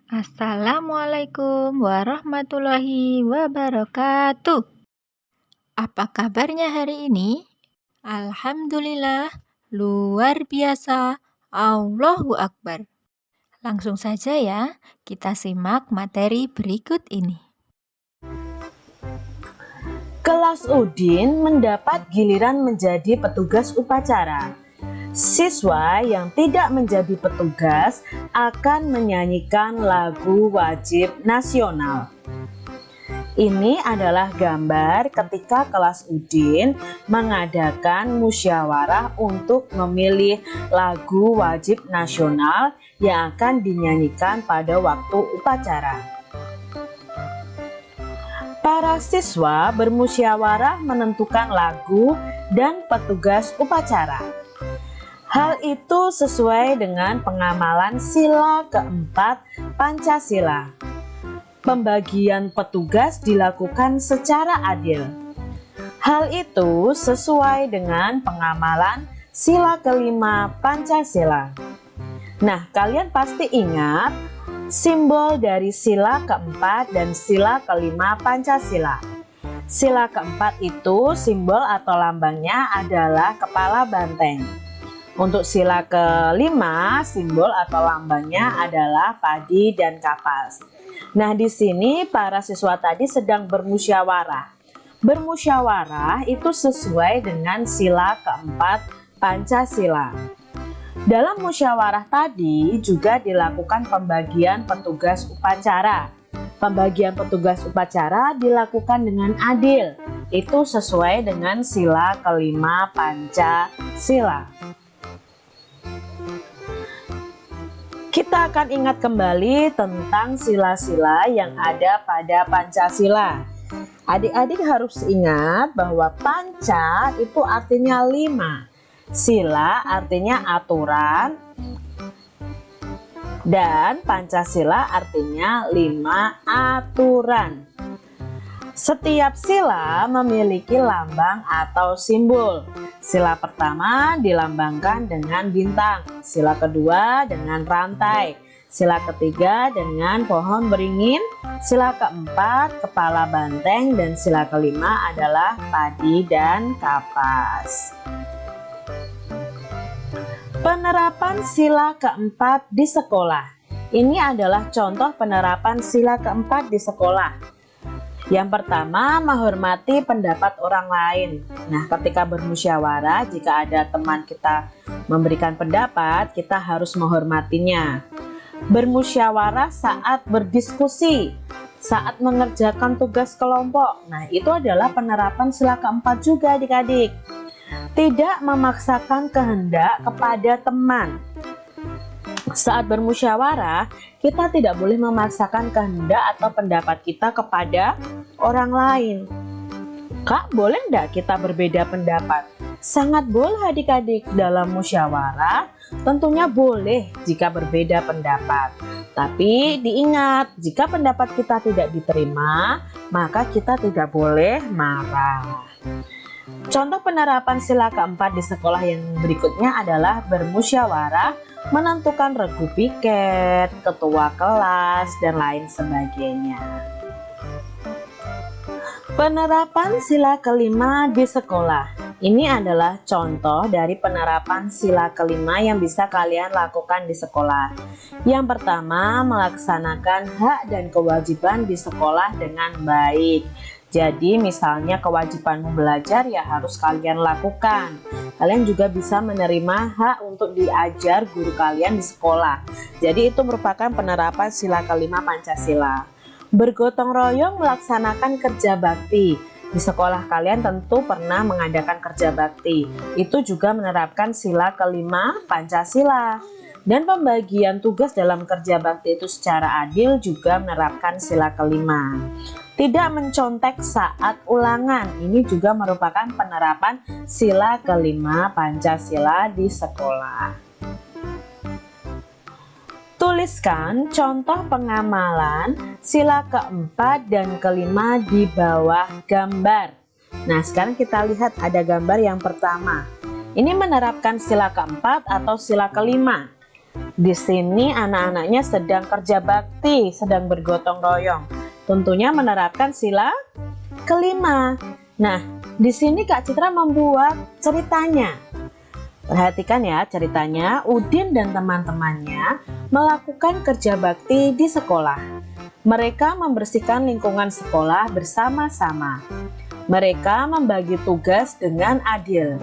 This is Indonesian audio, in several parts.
Assalamualaikum warahmatullahi wabarakatuh. Apa kabarnya hari ini? Alhamdulillah, luar biasa. Allahu Akbar. Langsung saja ya, kita simak materi berikut ini. Kelas Udin mendapat giliran menjadi petugas upacara. Siswa yang tidak menjadi petugas akan menyanyikan lagu wajib nasional. Ini adalah gambar ketika kelas Udin mengadakan musyawarah untuk memilih lagu wajib nasional yang akan dinyanyikan pada waktu upacara. Para siswa bermusyawarah menentukan lagu dan petugas upacara. Hal itu sesuai dengan pengamalan sila keempat Pancasila. Pembagian petugas dilakukan secara adil. Hal itu sesuai dengan pengamalan sila kelima Pancasila. Nah, kalian pasti ingat simbol dari sila keempat dan sila kelima Pancasila. Sila keempat itu simbol atau lambangnya adalah kepala banteng. Untuk sila kelima, simbol atau lambangnya adalah padi dan kapas. Nah, di sini para siswa tadi sedang bermusyawarah. Bermusyawarah itu sesuai dengan sila keempat Pancasila. Dalam musyawarah tadi juga dilakukan pembagian petugas upacara. Pembagian petugas upacara dilakukan dengan adil. Itu sesuai dengan sila kelima Pancasila. Kita akan ingat kembali tentang sila-sila yang ada pada Pancasila. Adik-adik harus ingat bahwa panca itu artinya 5. Sila artinya aturan. Dan Pancasila artinya 5 aturan. Setiap sila memiliki lambang atau simbol. Sila pertama dilambangkan dengan bintang, sila kedua dengan rantai, sila ketiga dengan pohon beringin, sila keempat kepala banteng, dan sila kelima adalah padi dan kapas. Penerapan sila keempat di sekolah. Ini adalah contoh penerapan sila keempat di sekolah. Yang pertama, menghormati pendapat orang lain. Nah, ketika bermusyawarah, jika ada teman kita memberikan pendapat, kita harus menghormatinya. Bermusyawarah saat berdiskusi, saat mengerjakan tugas kelompok. Nah, itu adalah penerapan sila keempat juga adik-adik. Tidak memaksakan kehendak kepada teman. Saat bermusyawarah, kita tidak boleh memaksakan kehendak atau pendapat kita kepada orang lain. Kak, boleh enggak kita berbeda pendapat? Sangat boleh adik-adik. Dalam musyawarah tentunya boleh jika berbeda pendapat. Tapi diingat, jika pendapat kita tidak diterima, maka kita tidak boleh marah. Contoh penerapan sila keempat di sekolah yang berikutnya adalah bermusyawarah, menentukan regu piket, ketua kelas, dan lain sebagainya. Penerapan sila kelima di sekolah. Ini adalah contoh dari penerapan sila kelima yang bisa kalian lakukan di sekolah. Yang pertama, melaksanakan hak dan kewajiban di sekolah dengan baik. Jadi misalnya kewajibanmu belajar ya harus kalian lakukan. Kalian juga bisa menerima hak untuk diajar guru kalian di sekolah. Jadi itu merupakan penerapan sila kelima Pancasila. Bergotong royong melaksanakan kerja bakti. Di sekolah kalian tentu pernah mengadakan kerja bakti. Itu juga menerapkan sila kelima Pancasila. Dan pembagian tugas dalam kerja bakti itu secara adil juga menerapkan sila kelima. Tidak mencontek saat ulangan, ini juga merupakan penerapan sila kelima Pancasila di sekolah. Tuliskan contoh pengamalan sila keempat dan kelima di bawah gambar. Nah, sekarang kita lihat ada gambar yang pertama. Ini menerapkan sila keempat atau sila kelima. Di sini anak-anaknya sedang kerja bakti, sedang bergotong royong. Tentunya menerapkan sila kelima. Nah, di sini Kak Citra membuat ceritanya. Perhatikan ya ceritanya, Udin dan teman-temannya melakukan kerja bakti di sekolah. Mereka membersihkan lingkungan sekolah bersama-sama. Mereka membagi tugas dengan adil.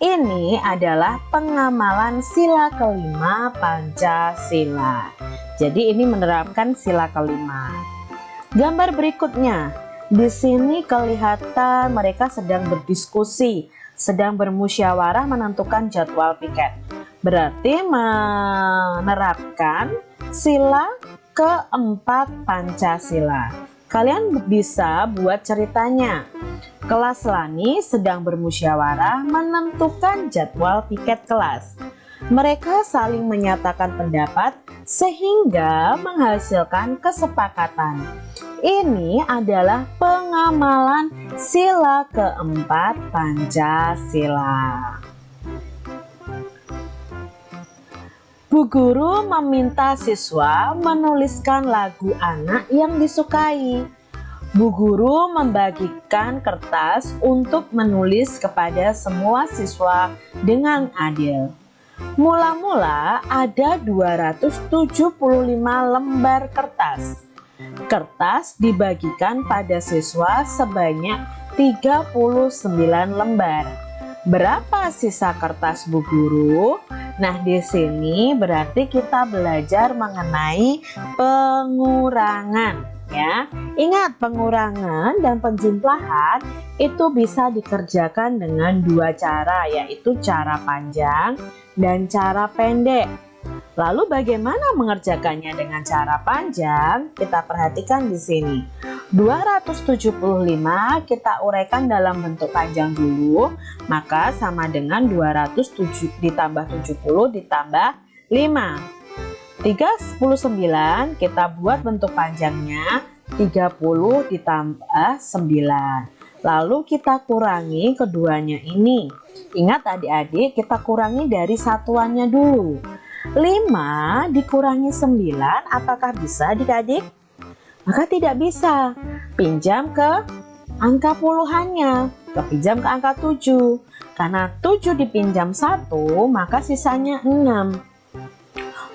Ini adalah pengamalan sila kelima Pancasila. Jadi ini menerapkan sila kelima. Gambar berikutnya, di sini kelihatan mereka sedang berdiskusi, sedang bermusyawarah menentukan jadwal piket. Berarti menerapkan sila keempat Pancasila. Kalian bisa buat ceritanya. Kelas Lani sedang bermusyawarah menentukan jadwal piket kelas. Mereka saling menyatakan pendapat sehingga menghasilkan kesepakatan. Ini adalah pengamalan sila keempat Pancasila. Bu guru meminta siswa menuliskan lagu anak yang disukai. Bu guru membagikan kertas untuk menulis kepada semua siswa dengan adil. Mula-mula ada 275 lembar kertas. Kertas dibagikan pada siswa sebanyak 39 lembar. Berapa sisa kertas Bu guru? Nah, di sini berarti kita belajar mengenai pengurangan. Ya, ingat pengurangan dan penjumlahan itu bisa dikerjakan dengan dua cara, yaitu cara panjang dan cara pendek. Lalu bagaimana mengerjakannya dengan cara panjang? Kita perhatikan di sini. 275 kita uraikan dalam bentuk panjang dulu, maka sama dengan 207 ditambah 70 ditambah 5. 39 kita buat bentuk panjangnya 30 ditambah 9. Lalu kita kurangi keduanya ini. Ingat adik-adik, kita kurangi dari satuannya dulu. 5 dikurangi 9, apakah bisa adik-adik? Maka tidak bisa. Pinjam ke angka puluhannya, pinjam ke angka 7. Karena 7 dipinjam 1, maka sisanya 6.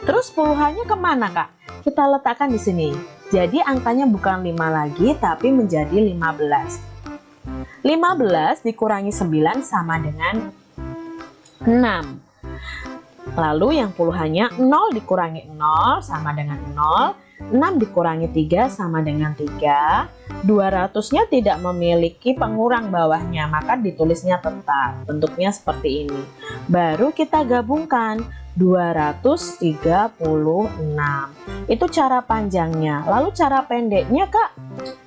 Terus puluhannya kemana Kak? Kita letakkan di sini. Jadi angkanya bukan 5 lagi, tapi menjadi 15. 15 dikurangi 9 sama dengan 6. Lalu yang puluhannya 0 dikurangi 0 sama dengan 0. 6 dikurangi 3 sama dengan 3. 200-nya tidak memiliki pengurang bawahnya, maka ditulisnya tetap. Bentuknya seperti ini. Baru kita gabungkan 236. Itu cara panjangnya. Lalu cara pendeknya Kak,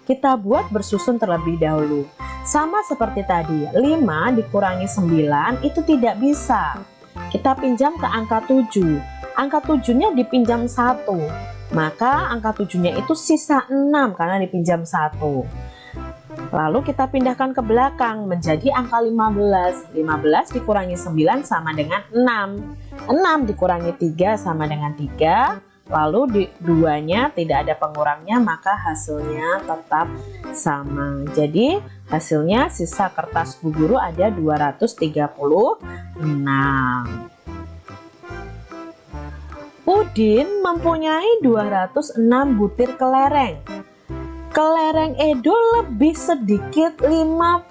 kita buat bersusun terlebih dahulu. Sama seperti tadi, 5 dikurangi 9 itu tidak bisa. Kita pinjam ke angka 7. Angka 7-nya dipinjam 1. Maka angka 7-nya itu sisa 6 karena dipinjam 1. Lalu kita pindahkan ke belakang menjadi angka 15. 15 dikurangi 9 sama dengan 6. 6 dikurangi 3 sama dengan 3. Lalu di duanya tidak ada pengurangnya, maka hasilnya tetap sama. Jadi hasilnya sisa kertas Bu guru ada 236. Udin mempunyai 206 butir kelereng. Kelereng Edo lebih sedikit 55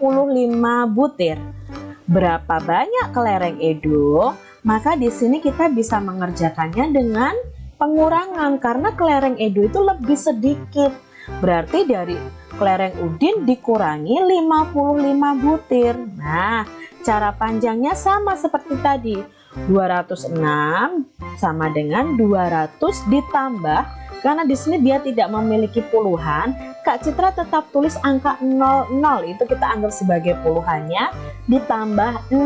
butir. Berapa banyak kelereng Edo? Maka di sini kita bisa mengerjakannya dengan pengurangan karena kelereng Edo itu lebih sedikit. Berarti dari kelereng Udin dikurangi 55 butir. Nah, cara panjangnya sama seperti tadi. 206 sama dengan 200 ditambah, karena di sini dia tidak memiliki puluhan, Kak Citra tetap tulis angka 00, itu kita anggap sebagai puluhannya, ditambah 6.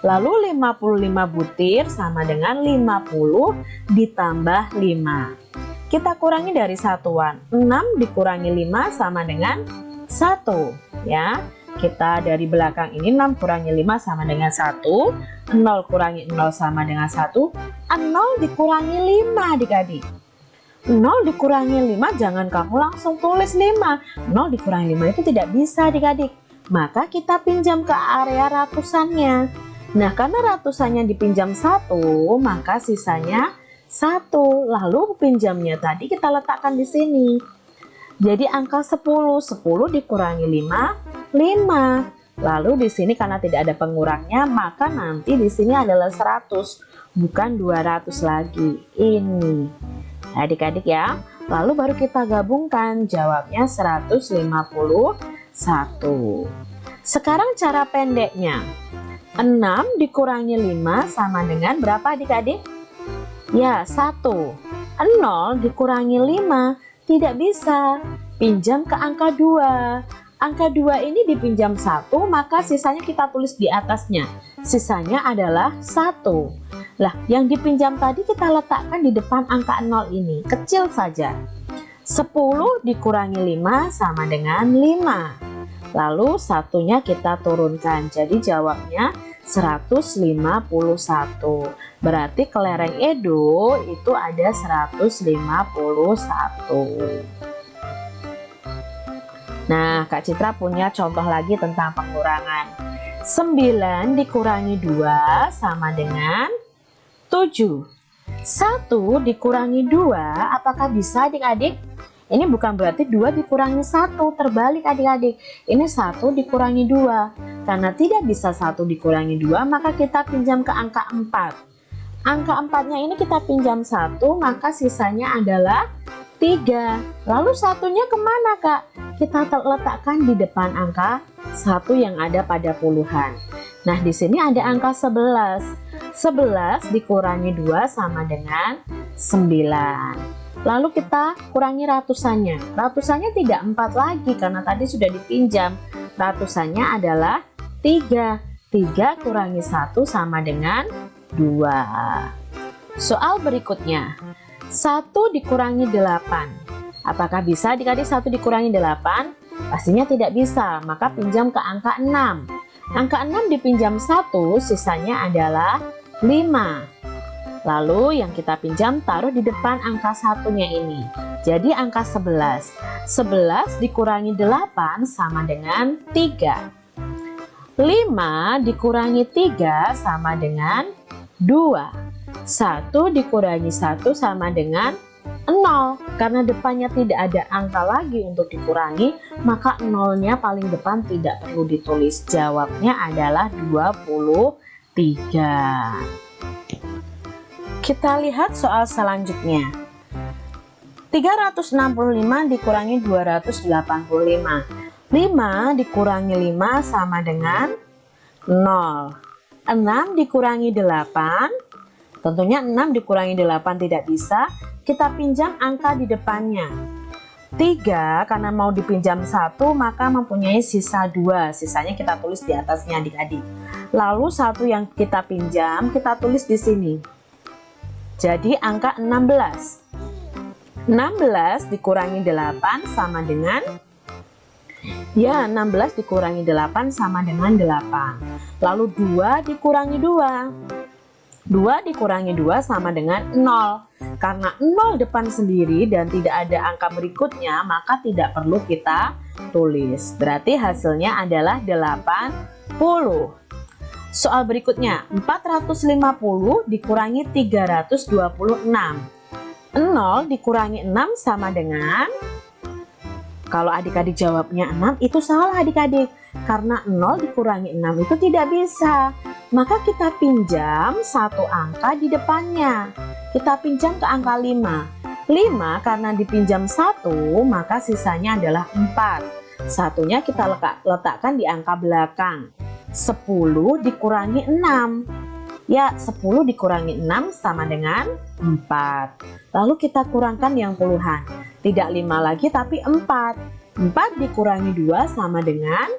Lalu 55 butir sama dengan 50 ditambah 5. Kita kurangi dari satuan. 6 dikurangi 5 sama dengan 1. Ya. Kita dari belakang ini 6 kurangi 5 sama dengan 1, 0 kurangi 0 sama dengan 1, 0 dikurangi 5 adik-adik. 0 dikurangi 5 jangan kamu langsung tulis 5. 0 dikurangi 5 itu tidak bisa adik-adik. Maka kita pinjam ke area ratusannya. Nah, karena ratusannya dipinjam 1, maka sisanya 1. Lalu pinjamnya tadi kita letakkan di sini. Jadi angka 10, 10 dikurangi 5, 5. Lalu di sini karena tidak ada pengurangnya, maka nanti di sini adalah 100, bukan 200 lagi. Ini. Adik-adik ya. Lalu baru kita gabungkan, jawabnya 151. Sekarang cara pendeknya. 6 dikurangi 5 sama dengan berapa adik-adik? Ya, 1. 0 dikurangi 5. Tidak bisa, pinjam ke angka 2. Angka 2 ini dipinjam 1, maka sisanya kita tulis di atasnya. Sisanya adalah 1. Lah, yang dipinjam tadi kita letakkan di depan angka 0 ini, kecil saja. 10 dikurangi 5 sama dengan 5. Lalu satunya kita turunkan, jadi jawabnya 151. Berarti kelereng Edo itu ada 151. Nah, Kak Citra punya contoh lagi tentang pengurangan. 9 dikurangi 2 sama dengan 7. 1 dikurangi 2, apakah bisa adik-adik? Ini bukan berarti 2 dikurangi 1, terbalik adik-adik. Ini 1 dikurangi 2. Karena tidak bisa 1 dikurangi 2, maka kita pinjam ke angka 4. Angka 4-nya ini kita pinjam 1, maka sisanya adalah 3. Lalu satunya kemana, Kak? Kita letakkan di depan angka 1 yang ada pada puluhan. Nah, di sini ada angka 11. 11 dikurangi 2 sama dengan 9. Lalu kita kurangi ratusannya. Ratusannya tidak 4 lagi karena tadi sudah dipinjam. Ratusannya adalah 3. 3 kurangi 1 sama dengan 2. Soal berikutnya. 1 dikurangi 8. Apakah bisa adik-adik 1 dikurangi 8? Pastinya tidak bisa, maka pinjam ke angka 6. Angka 6 dipinjam 1, sisanya adalah 5. Lalu yang kita pinjam taruh di depan angka satunya ini. Jadi angka 11. 11 dikurangi 8 sama dengan 3. 5 dikurangi 3 sama dengan 2. 1 dikurangi 1 sama dengan 0. Karena depannya tidak ada angka lagi untuk dikurangi, maka 0-nya paling depan tidak perlu ditulis. Jawabnya adalah 23. Kita lihat soal selanjutnya. 365 dikurangi 285. 5 dikurangi 5 sama dengan 0. 6 dikurangi 8. Tentunya 6 dikurangi 8 tidak bisa. Kita pinjam angka di depannya. 3 karena mau dipinjam 1 maka mempunyai sisa 2. Sisanya kita tulis di atasnya adik-adik. Lalu 1 yang kita pinjam kita tulis di sini. Jadi angka 16. 16 dikurangi 8 sama dengan, ya 16 dikurangi 8 sama dengan 8. Lalu 2 dikurangi 2. 2 dikurangi 2 sama dengan 0. Karena 0 depan sendiri dan tidak ada angka berikutnya, maka tidak perlu kita tulis. Berarti hasilnya adalah 80. Soal berikutnya, 450 dikurangi 326. 0 dikurangi 6 sama dengan, kalau adik-adik jawabnya 6 itu salah adik-adik. Karena 0 dikurangi 6 itu tidak bisa. Maka kita pinjam satu angka di depannya. Kita pinjam ke angka 5. 5 karena dipinjam 1, maka sisanya adalah 4. Satunya kita letakkan di angka belakang. 10 dikurangi 6. Ya, 10 dikurangi 6 sama dengan 4. Lalu kita kurangkan yang puluhan. Tidak 5 lagi tapi 4. 4 dikurangi 2 sama dengan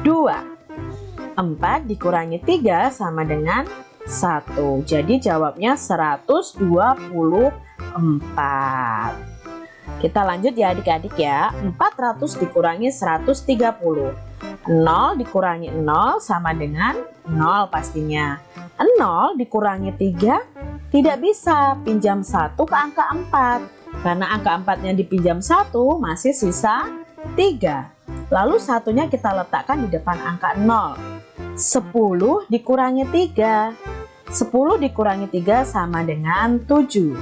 2. 4 dikurangi 3 sama dengan 1. Jadi jawabnya 124. Kita lanjut ya adik-adik ya. 400 dikurangi 130. 0 dikurangi 0 sama dengan 0 pastinya. 0 dikurangi 3 tidak bisa, pinjam 1 ke angka 4. Karena angka 4-nya dipinjam 1 masih sisa 3. Lalu satunya kita letakkan di depan angka 0. 10 dikurangi 3. 10 dikurangi 3 sama dengan 7.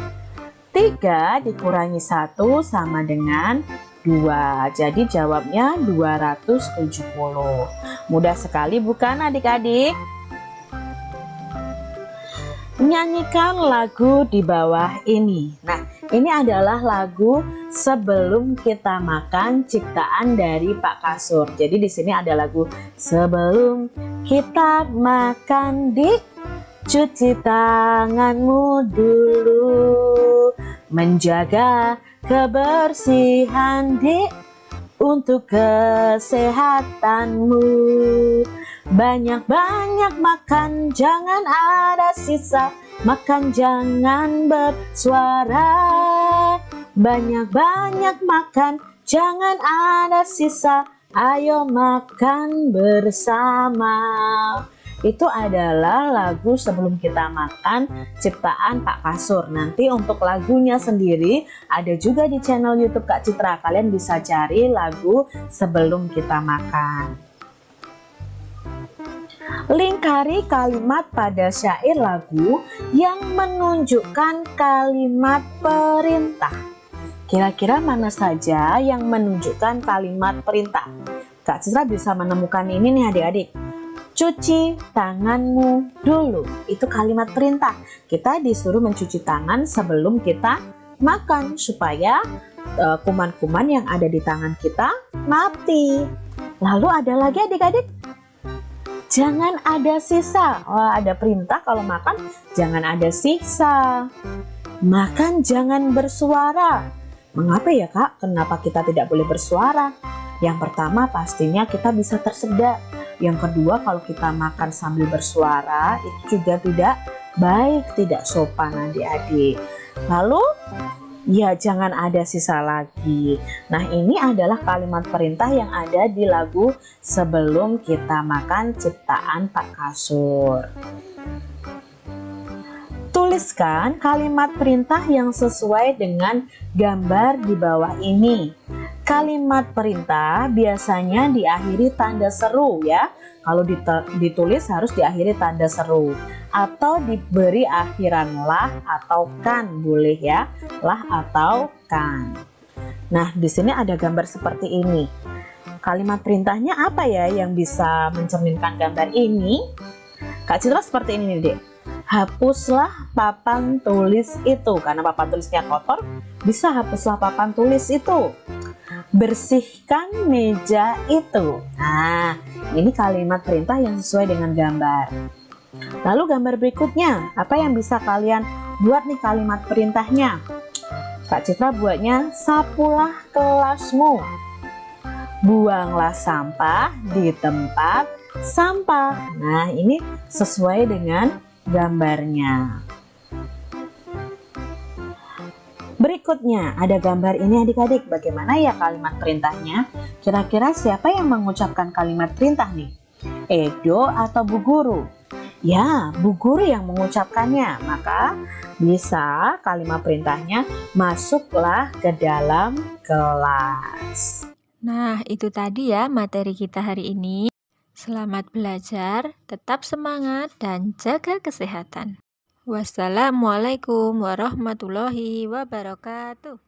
3 dikurangi 1 sama dengan 2. Jadi jawabnya 270. Mudah sekali bukan adik-adik? Nyanyikan lagu di bawah ini. Nah, ini adalah lagu Sebelum Kita Makan ciptaan dari Pak Kasur. Jadi di sini ada lagu Sebelum kita makan dik, cuci tanganmu dulu, menjaga kebersihan dik untuk kesehatanmu. Banyak-banyak makan, jangan ada sisa. Makan jangan bersuara. Banyak-banyak makan, jangan ada sisa. Ayo makan bersama. Itu adalah lagu Sebelum Kita Makan ciptaan Pak Kasur. Nanti untuk lagunya sendiri ada juga di channel YouTube Kak Citra. Kalian bisa cari lagu Sebelum Kita Makan. Lingkari kalimat pada syair lagu yang menunjukkan kalimat perintah. Kira-kira mana saja yang menunjukkan kalimat perintah? Kak Citra bisa menemukan ini nih adik-adik. Cuci tanganmu dulu, itu kalimat perintah. Kita disuruh mencuci tangan sebelum kita makan supaya kuman-kuman yang ada di tangan kita mati. Lalu ada lagi adik-adik, jangan ada sisa. Wah, ada perintah kalau makan jangan ada sisa. Makan jangan bersuara. Mengapa ya Kak? Kenapa kita tidak boleh bersuara? Yang pertama pastinya kita bisa tersedak. Yang kedua, kalau kita makan sambil bersuara itu juga tidak baik, tidak sopan adik-adik. Lalu ya jangan ada sisa lagi. Nah, ini adalah kalimat perintah yang ada di lagu Sebelum Kita Makan ciptaan Pak Kasur. Tuliskan kalimat perintah yang sesuai dengan gambar di bawah ini. Kalimat perintah biasanya diakhiri tanda seru ya. Kalau ditulis harus diakhiri tanda seru atau diberi akhiran lah atau kan, boleh ya. Lah atau kan. Nah, di sini ada gambar seperti ini. Kalimat perintahnya apa ya yang bisa mencerminkan gambar ini? Kak Citra seperti ini nih, Dek. Hapuslah papan tulis itu. Karena papan tulisnya kotor, bisa hapuslah papan tulis itu. Bersihkan meja itu. Nah, ini kalimat perintah yang sesuai dengan gambar. Lalu gambar berikutnya, apa yang bisa kalian buat nih kalimat perintahnya? Kak Citra buatnya sapulah kelasmu. Buanglah sampah di tempat sampah. Nah, ini sesuai dengan gambarnya. Berikutnya ada gambar ini adik-adik. Bagaimana ya kalimat perintahnya? Kira-kira siapa yang mengucapkan kalimat perintah nih? Edo atau Bu Guru? Ya, Bu Guru yang mengucapkannya. Maka bisa kalimat perintahnya masuklah ke dalam kelas. Nah, itu tadi ya materi kita hari ini. Selamat belajar, tetap semangat, dan jaga kesehatan. Wassalamualaikum warahmatullahi wabarakatuh.